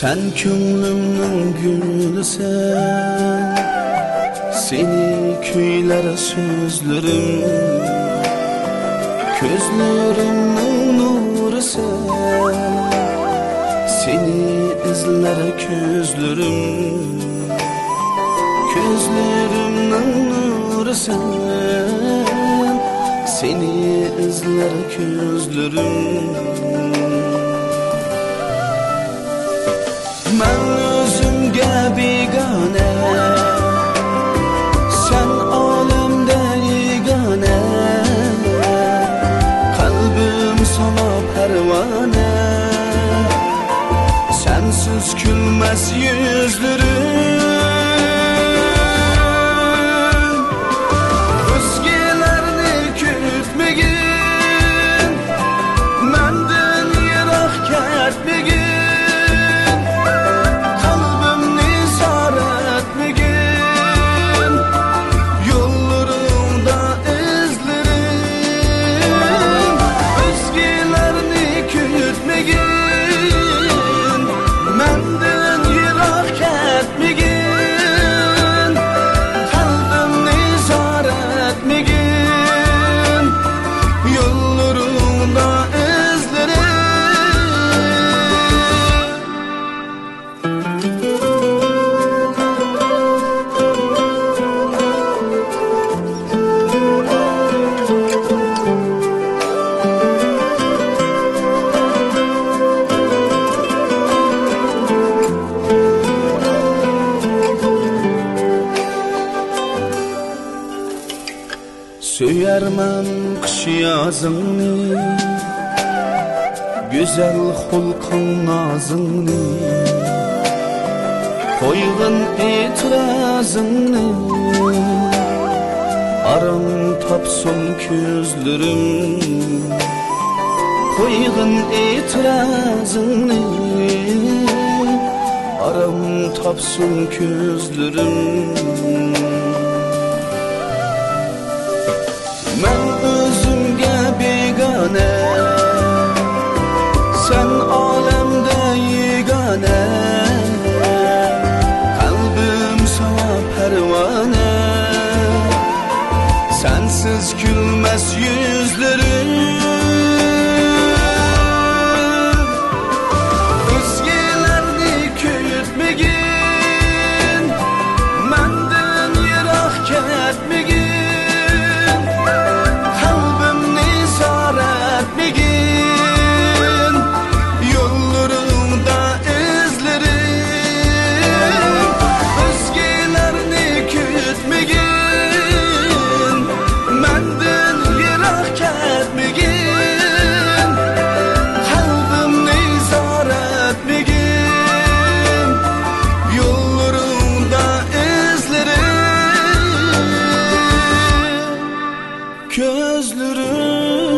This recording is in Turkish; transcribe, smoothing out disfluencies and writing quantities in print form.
Sen könglimning gülüsen, seni kuylar sözlerim, gözlerimning nuru sen, seni izler gözlerim, gözlerimning nuru sen, seni izler gözlerim. Ben özümge begane, sen alemde yegane, kalbim sana pervane, sensiz gülmez yüzlerim. Özgelerini kütmegin, menden yirak ketmegin, Söyermen kış yazını, güzel hulkın nazını, koygun itirazını, aram tapsın gözlerim, koygun itirazını, aram tapsın gözlerim. Ben özümge begane, sen alemde yegane, kalbim sana pervane, sensiz gülmez yüzlerim. Özgelerini kütmegin, menden yirak ketmegin, gözlerim.